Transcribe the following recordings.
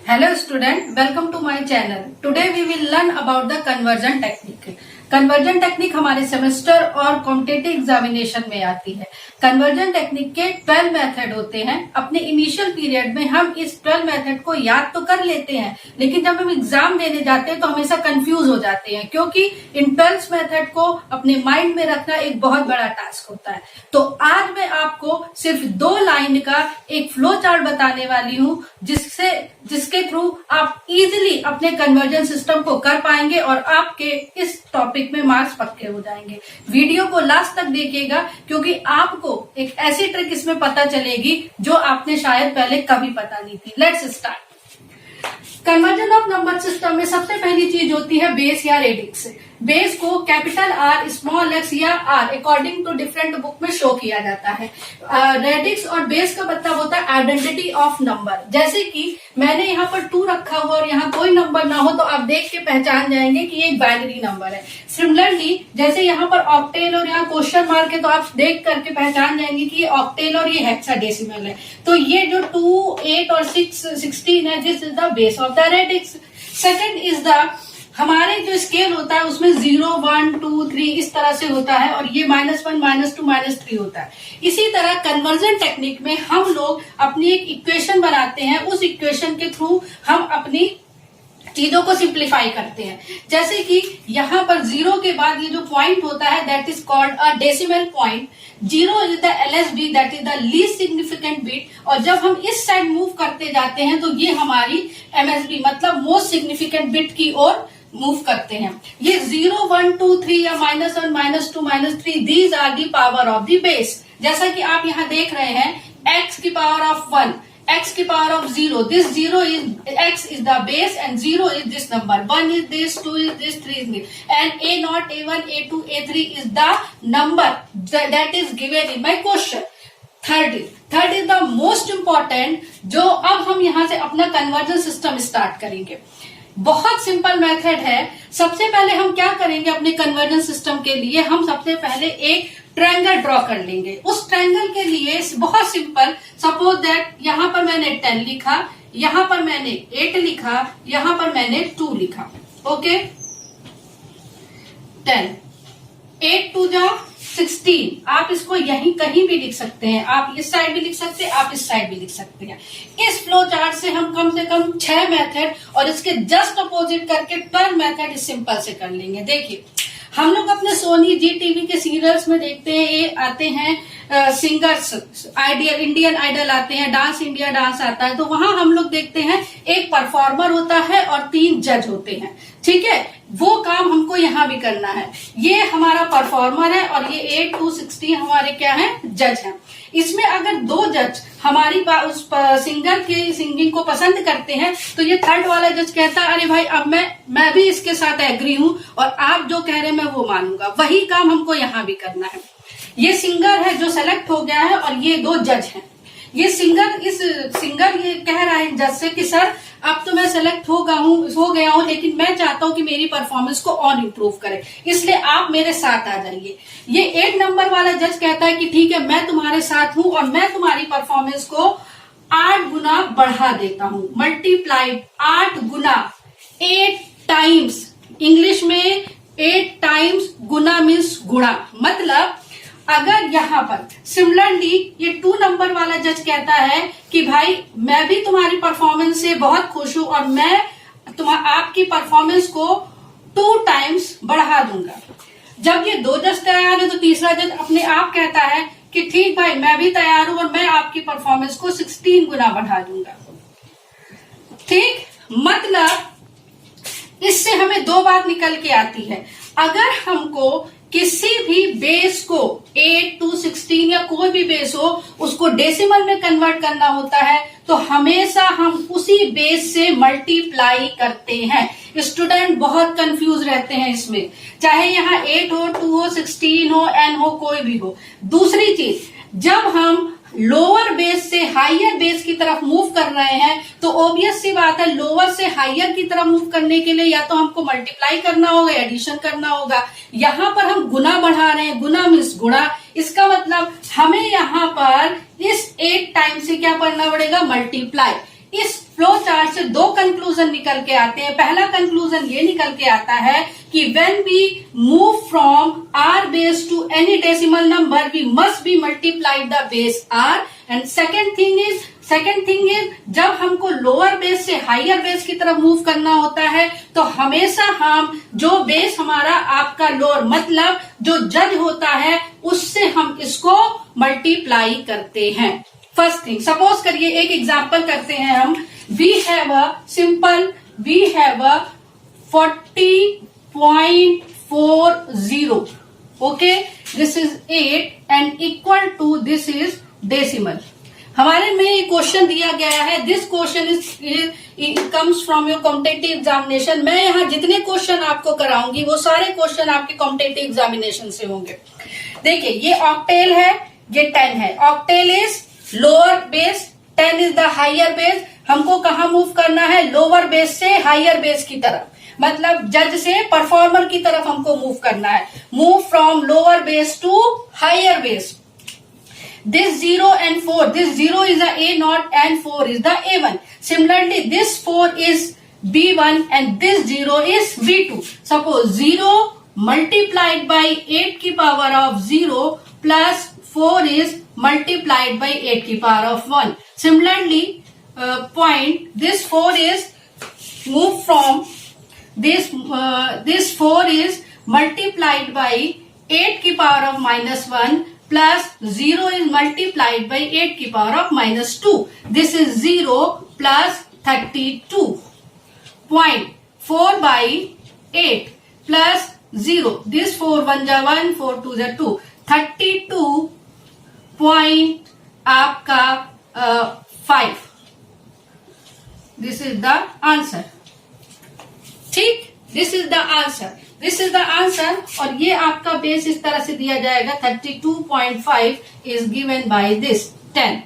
Hello student, welcome to my channel. Today we will learn about the conversion technique. Conversion technique हमारे semester और competitive examination में आती है। Conversion technique के 12 method होते हैं। अपने इनिशियल पीरियड में हम इस 12 मेथड को याद तो कर लेते हैं, लेकिन जब हम एग्जाम देने जाते हैं तो हमेशा कंफ्यूज हो जाते हैं, क्योंकि इन 12 मेथड को अपने माइंड में रखना एक बहुत बड़ा टास्क होता है। तो आज मैं आपको सिर्फ 2 लाइन का एक फ्लो चार्ट बताने वाली हूँ, जिसके थ्रू आप इजिली अपने कन्वर्जन सिस्टम को कर पाएंगे और आपके इस टॉपिक में मार्क्स पक्के हो जाएंगे। वीडियो को लास्ट तक देखिएगा, क्योंकि आपको एक ऐसी ट्रिक इसमें पता चलेगी जो आपने शायद पहले कभी पता नहीं थी। Let's start. Conversion of number system में सबसे पहली चीज होती है बेस या रेडिक्स। बेस को कैपिटल आर, स्मॉल एक्स या R according to different book में शो किया जाता है। रेडिक्स और बेस का मतलब होता है आइडेंटिटी ऑफ नंबर। जैसे कि मैंने यहाँ पर 2 रखा हुआ और यहाँ कोई नंबर ना हो तो आप देख के पहचान जाएंगे कि ये एक बाइनरी नंबर है। सिमिलरली जैसे यहाँ पर ऑक्टेल और यहाँ क्वेश्चन मार्क है तो आप देख करके पहचान जाएंगे कि ये ऑक्टेल और ये हेक्साडेसिमल है। तो ये जो 2, 8 और 6, 16 है, this is the base of the radix. Second is the हमारे जो स्केल होता है उसमें 0, 1, 2, 3 इस तरह से होता है, और ये -1, -2, -3 होता है। इसी तरह कन्वर्जन टेक्निक में हम लोग अपनी एक इक्वेशन बनाते हैं, उस इक्वेशन के थ्रू हम अपनी चीजों को सिंप्लीफाई करते हैं। जैसे कि यहाँ पर 0 के बाद ये जो पॉइंट होता है that is called a decimal point. 0 is the LSB, that is the least significant bit, और जब हम इस साइड मूव करते जाते हैं तो ये हमारी MSB मतलब मोस्ट सिग्निफिकेंट बिट की ओर मूव करते हैं। ये 0, 1, 2, 3 या -1, -2, -3 these are the power of the base. जैसा कि आप यहाँ देख रहे हैं x की पावर ऑफ 1, x की power of 0, this 0 is x is the base and 0 is this number, 1 is this, 2 is this, 3 is this, and A0, A1, A2, A3 is the number that is given in my question. Third is the most important, जो अब हम यहाँ से अपना conversion system start करेंगे। बहुत simple method है। सबसे पहले हम क्या करेंगे अपने कन्वर्जन सिस्टम के लिए, हम सबसे पहले एक ट्रायंगल ड्रॉ कर लेंगे। उस ट्रायंगल के लिए बहुत सिंपल, सपोज दैट यहाँ पर मैंने 10 लिखा, यहाँ पर मैंने 8 लिखा, यहाँ पर मैंने 2 लिखा। ओके, 10, 8 2 जा 16। आप इसको यहीं कहीं भी लिख सकते हैं, आप इस साइड भी लिख सकते हैं, आप इस साइड भी लिख सकते हैं। इस फ्लो चार्ट से हम कम से कम 6 मेथड और इसके जस्ट अपोजिट करके 12 मेथड इस सिंपल से कर लेंगे। देखिए, हम लोग अपने सोनी जी टीवी के सीरियल्स में देखते हैं, ये आते हैं सिंगर्स, आइडियल इंडियन आइडल आते हैं, डांस इंडिया डांस आता है, तो वहां हम लोग देखते हैं एक परफॉर्मर होता है और 3 जज होते हैं। ठीक है, वो काम हमको यहाँ भी करना है। ये हमारा परफॉर्मर है और ये 8 2 16 हमारे क्या है, जज हैं। इसमें अगर 2 जज हमारी उस सिंगर के सिंगिंग को पसंद करते हैं तो ये थर्ड वाला जज कहता है अरे भाई अब मैं भी इसके साथ एग्री हूं और आप जो कह रहे हैं मैं वो मानूंगा। वही काम हमको यहाँ भी करना है। ये सिंगर है जो सेलेक्ट हो गया है और ये 2 जज हैं। ये सिंगर ये कह रहा है जज से कि सर अब तो मैं सेलेक्ट हो गया हूं, लेकिन मैं चाहता हूं कि मेरी परफॉर्मेंस को और इम्प्रूव करे, इसलिए आप मेरे साथ आ जाइए। ये 8 नंबर वाला जज कहता है कि ठीक है मैं तुम्हारे साथ हूं और मैं तुम्हारी परफॉर्मेंस को 8 गुना बढ़ा देता हूं। मल्टीप्लाइड 8 गुना, 8 टाइम्स, इंग्लिश में 8 टाइम्स गुना मीन्स गुणा। मतलब अगर यहाँ पर सिमिलरली ये 2 नंबर वाला जज कहता है कि भाई मैं भी तुम्हारी परफॉर्मेंस से बहुत खुश हूं और मैं आपकी परफॉर्मेंस को 2 टाइम्स बढ़ा दूंगा। जब ये 2 जज तैयार है तो तीसरा जज अपने आप कहता है कि ठीक भाई मैं भी तैयार हूं और मैं आपकी परफॉर्मेंस को 16 गुना बढ़ा दूंगा। ठीक, मतलब इससे हमें 2 बात निकल के आती है। अगर हमको किसी भी बेस को 8 to 16 या कोई भी बेस हो उसको डेसिमल में कन्वर्ट करना होता है तो हमेशा हम उसी बेस से मल्टीप्लाई करते हैं। स्टूडेंट बहुत कंफ्यूज रहते हैं इसमें, चाहे यहाँ 8 हो, 2 हो, 16 हो, n हो, कोई भी हो। दूसरी चीज, जब हम लोअर बेस से हाइयर बेस की तरफ मूव कर रहे हैं तो ऑब्वियस सी बात है लोअर से हाइयर की तरफ मूव करने के लिए या तो हमको मल्टीप्लाई करना होगा, एडिशन करना होगा। यहाँ पर हम गुना बढ़ा रहे हैं, गुना मीन्स गुणा। इसका मतलब हमें यहाँ पर इस 8 टाइम से क्या करना पड़ेगा, मल्टीप्लाई। इस फ्लो चार्ट से दो कंक्लूजन निकल के आते हैं। पहला कंक्लूजन ये निकल के आता है कि when we move from R base to any decimal number we must be multiplied the base R. And second thing is जब हमको लोअर बेस से हायर बेस की तरफ मूव करना होता है तो हमेशा हम जो बेस हमारा आपका लोअर मतलब जो जज होता है उससे हम इसको मल्टीप्लाई करते हैं। फर्स्ट थिंग, सपोज करिए एक एग्जांपल करते हैं हम। We have a 40.40, okay, this is 8 and equal to this is decimal. हमारे में एक क्वेश्चन दिया गया है, this question is comes from your competitive examination. मैं यहाँ जितने क्वेश्चन आपको कराऊंगी वो सारे क्वेश्चन आपके कॉम्पिटिटिव एग्जामिनेशन से होंगे। देखिए ये ऑक्टेल है, ये 10 है। Octal is lower base, 10 is the higher base. हमको कहाँ मूव करना है? लोअर बेस से हायर बेस की तरफ, मतलब जज से परफॉर्मर की तरफ हमको मूव करना है। Move from lower base to higher base. This 0 and 4, this 0 is the A0 and 4 is the A1. Similarly, this 4 is B1 and this 0 is B2. Suppose 0 multiplied by 8 की power of 0 plus 4 is multiplied by 8 की power of 1. Similarly, this 4 is moved from this 4 is multiplied by 8 की power of -1 plus 0 is multiplied by 8 की power of -2. This is 0 plus 32.4 by 8 plus 0. This 4 1 जा 1, 4 2 जा 2. 32 point आपका 5. This is the answer. ठीक, this is the answer. This is the answer. और ये आपका base इस तरह से दिया जाएगा, 32.5 is given by this 10।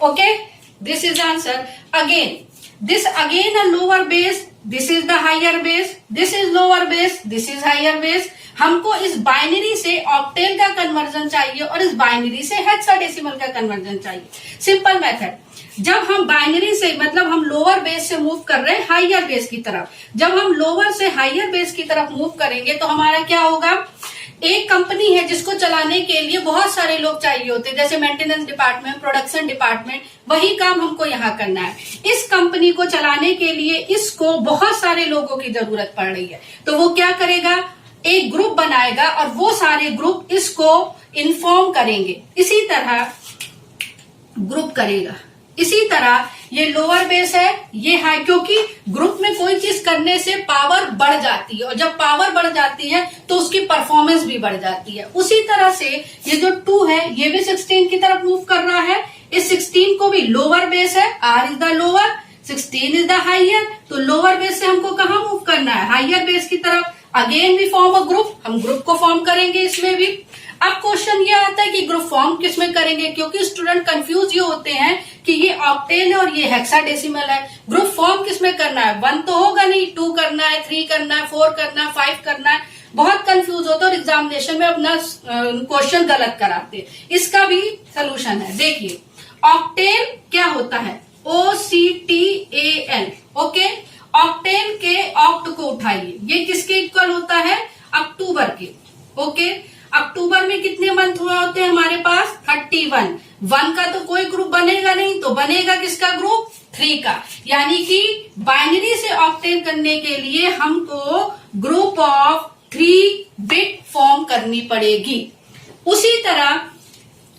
Okay, this is answer. Again this again a lower base, this is the higher base, this is lower base, this is higher base. हमको इस बाइनरी से ऑक्टेल का कन्वर्जन चाहिए और इस बाइनरी से hexadecimal का conversion चाहिए। सिंपल मेथड, जब हम बाइनरी से मतलब हम लोअर बेस से मूव कर रहे हैं हायर बेस की तरफ, जब हम लोअर से हायर बेस की तरफ मूव करेंगे तो हमारा क्या होगा? एक कंपनी है जिसको चलाने के लिए बहुत सारे लोग चाहिए होते हैं, जैसे मेंटेनेंस डिपार्टमेंट, प्रोडक्शन डिपार्टमेंट, वही काम हमको यहाँ करना है। इस कंपनी को चलाने के लिए इसको बहुत सारे लोगों की जरूरत पड़ रही है, तो वो क्या करेगा? एक ग्रुप बनाएगा और वो सारे ग्रुप इसको इन्फॉर्म करेंगे, इसी तरह ग्रुप करेगा। इसी तरह ये लोअर बेस है, ये हाई, क्योंकि ग्रुप में कोई चीज करने से पावर बढ़ जाती है और जब पावर बढ़ जाती है तो उसकी परफॉर्मेंस भी बढ़ जाती है। उसी तरह से ये जो 2 है ये भी 16 की तरफ मूव कर रहा है। इस 16 को भी लोअर बेस है, R is the lower, 16 is the higher, तो लोअर बेस से हमको कहाँ मूव करना है? हायर बेस की तरफ। Again we form a group, हम ग्रुप को फॉर्म करेंगे इसमें भी। अब क्वेश्चन ये आता है कि ग्रुप फॉर्म किसमें करेंगे, क्योंकि स्टूडेंट कंफ्यूज ये होते हैं कि ये ऑक्टेल है और ये हेक्साडेसिमल है। ग्रुप फॉर्म किसमें करना है? 1 तो होगा नहीं, 2 करना है, 3 करना है, 4 करना है, 5 करना है। बहुत कंफ्यूज होते हैं और एग्जामिनेशन में अपना क्वेश्चन गलत कराते हैं। इसका भी सोल्यूशन है। देखिए ऑक्टेल क्या होता है? OCTAL, okay. ऑक्टेल के ऑक्ट को उठाइए, ये किसके इक्वल होता है? अक्टूबर के, ओके। अक्टूबर में कितने मंथ हुआ होते हैं हमारे पास? 31। 1 का तो कोई ग्रुप बनेगा नहीं, तो बनेगा किसका ग्रुप? 3 का। यानी कि बाइनरी से ऑक्टेल करने के लिए हमको ग्रुप ऑफ 3 बिट फॉर्म करनी पड़ेगी। उसी तरह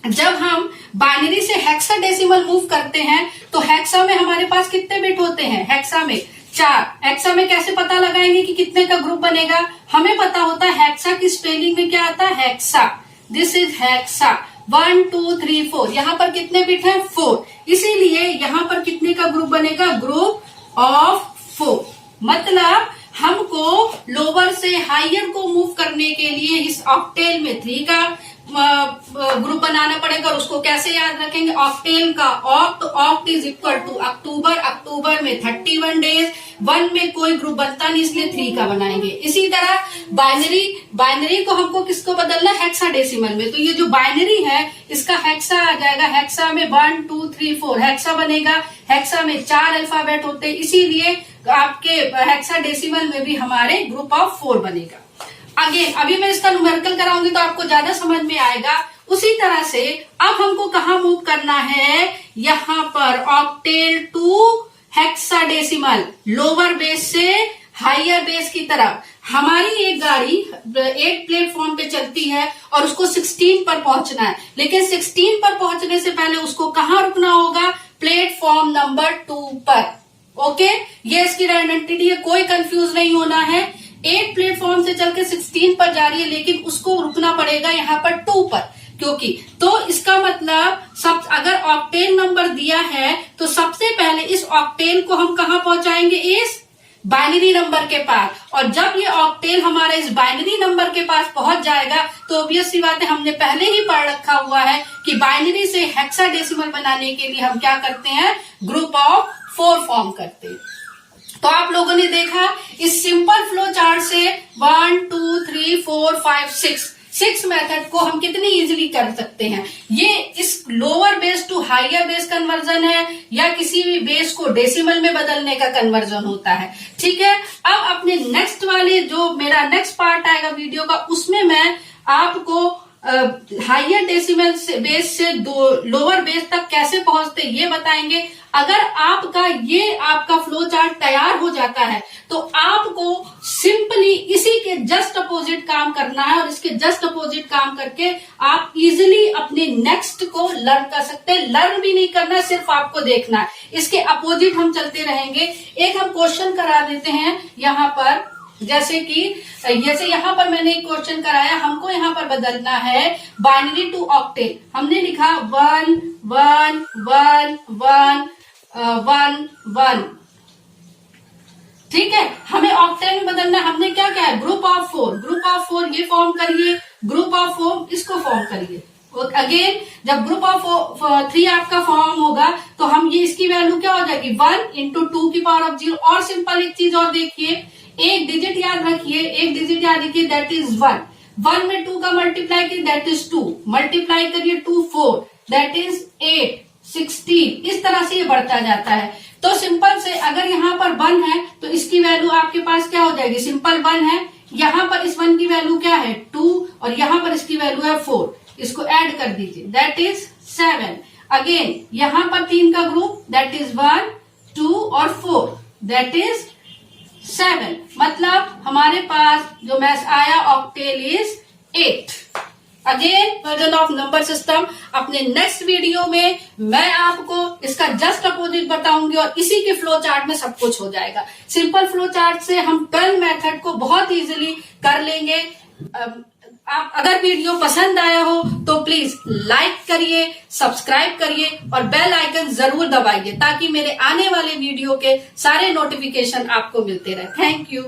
जब हम बाइनरी से हेक्साडेसिमल मूव करते हैं तो हेक्सा में हमारे पास कितने बिट होते हैं? हेक्सा में 4। हेक्सा में कैसे पता लगाएंगे कि कितने का ग्रुप बनेगा? हमें पता होता है हेक्सा की स्पेलिंग में क्या आता है? हेक्सा। This is hexa. 1 2 3 4, यहाँ पर कितने बिट है? 4। इसीलिए यहाँ पर कितने का ग्रुप बनेगा? Group of 4। मतलब हमको लोअर से हायर को मूव करने के लिए इस ऑक्टेल में 3 का ग्रुप बनाना पड़ेगा। और उसको कैसे याद रखेंगे? ऑक्टेल का Oct, Oct is equal to October, अक्टूबर में 31 डेज, 1 में कोई ग्रुप बनता नहीं इसलिए 3 का बनाएंगे। इसी तरह बाइनरी को हमको किसको बदलना है, हेक्साडेसिमल में। तो ये जो बाइनरी है इसका हेक्सा आ जाएगा, हेक्सा में 1 2 3 4 हेक्सा बनेगा। हेक्सा में 4 अल्फाबेट होते हैं, इसीलिए आपके हेक्साडेसिमल में भी हमारे ग्रुप ऑफ 4 बनेगा। आगे अभी मैं इसका न्यूमेरिकल कराऊंगी तो आपको ज्यादा समझ में आएगा। उसी तरह से अब हमको कहाँ मूव करना है, यहाँ पर octal to hexadecimal, lower base से हायर बेस की तरफ। हमारी एक गाड़ी एक प्लेटफॉर्म पे चलती है और उसको 16 पर पहुंचना है, लेकिन 16 पर पहुंचने से पहले उसको कहाँ रुकना होगा, प्लेटफॉर्म नंबर 2 पर। ओके, ये इसकी आइडेंटिटी है, कोई कंफ्यूज नहीं होना है। 8 प्लेटफॉर्म से चल के 16 पर जा रही है, लेकिन उसको रुकना पड़ेगा यहाँ पर 2 पर, क्योंकि तो इसका मतलब अगर ऑक्टेल नंबर दिया है तो सबसे पहले इस ऑक्टेल को हम कहाँ पहुंचाएंगे, इस बाइनरी नंबर के पास। और जब ये ऑक्टेल हमारा इस बाइनरी नंबर के पास पहुंच जाएगा तो ऑब्वियस सी बात है, हमने पहले ही पढ़ रखा हुआ है कि बाइनरी से हेक्साडेसिमल बनाने के लिए हम क्या करते हैं, ग्रुप ऑफ 4 फॉर्म करते हैं। तो आप लोगों ने देखा इस सिंपल फ्लो चार्ट से 1 2 3 4 5 6 मेथड को हम कितनी इजीली कर सकते हैं। ये इस lower base to higher base conversion है या किसी भी बेस को डेसिमल में बदलने का कन्वर्जन होता है। ठीक है, अब अपने नेक्स्ट वाले जो मेरा नेक्स्ट पार्ट आएगा वीडियो का, उसमें मैं आपको हायर डेसिमल से बेस से लोअर बेस तक कैसे पहुंचते ये बताएंगे। अगर आपका फ्लो चार्ट तैयार हो जाता है तो आपको सिंपली इसी के जस्ट अपोजिट काम करना है, और इसके जस्ट अपोजिट काम करके आप इजीली अपने नेक्स्ट को लर्न कर सकते हैं। लर्न भी नहीं करना, सिर्फ आपको देखना है, इसके अपोजिट हम चलते रहेंगे। एक हम क्वेश्चन करा देते हैं यहाँ पर, जैसे यहाँ पर मैंने एक क्वेश्चन कराया, हमको यहाँ पर बदलना है बाइनरी टू ऑक्टेल। हमने लिखा 1 1 1 1 1 1। ठीक है, हमें ऑक्टेल में बदलना है। हमने क्या क्या है, ग्रुप ऑफ 4 ये फॉर्म करिए, ग्रुप ऑफ 4 इसको फॉर्म करिए। अगेन जब ग्रुप ऑफ 3 आपका फॉर्म होगा तो हम ये इसकी वैल्यू क्या हो जाएगी, 1 इंटू 2 की पावर ऑफ 0। और सिंपल एक चीज और देखिए, एक डिजिट याद रखिए, दैट इज 1। 1 में 2 का मल्टीप्लाई किया, दैट इज 2। मल्टीप्लाई करिए 2 4, दैट इज 8 16। इस तरह से ये बढ़ता जाता है। तो सिंपल से अगर यहाँ पर 1 है तो इसकी वैल्यू आपके पास क्या हो जाएगी, सिंपल 1 है। यहाँ पर इस 1 की वैल्यू क्या है, 2, और यहाँ पर इसकी वैल्यू है 4। इसको ऐड कर दीजिए, दैट इज 7। अगेन यहाँ पर 3 का ग्रुप, दैट इज 1 2 और 4, दैट इज 7। मतलब हमारे पास जो मैच आया octal is 8। Again version of number system अपने नेक्स्ट वीडियो में मैं आपको इसका जस्ट अपोजिट बताऊंगी, और इसी के फ्लो चार्ट में सब कुछ हो जाएगा। सिंपल फ्लो चार्ट से हम 12 मेथड को बहुत इजीली कर लेंगे। आप अगर वीडियो पसंद आया हो तो प्लीज लाइक करिए, सब्सक्राइब करिए और बेल आइकन जरूर दबाइए, ताकि मेरे आने वाले वीडियो के सारे नोटिफिकेशन आपको मिलते रहे। Thank you.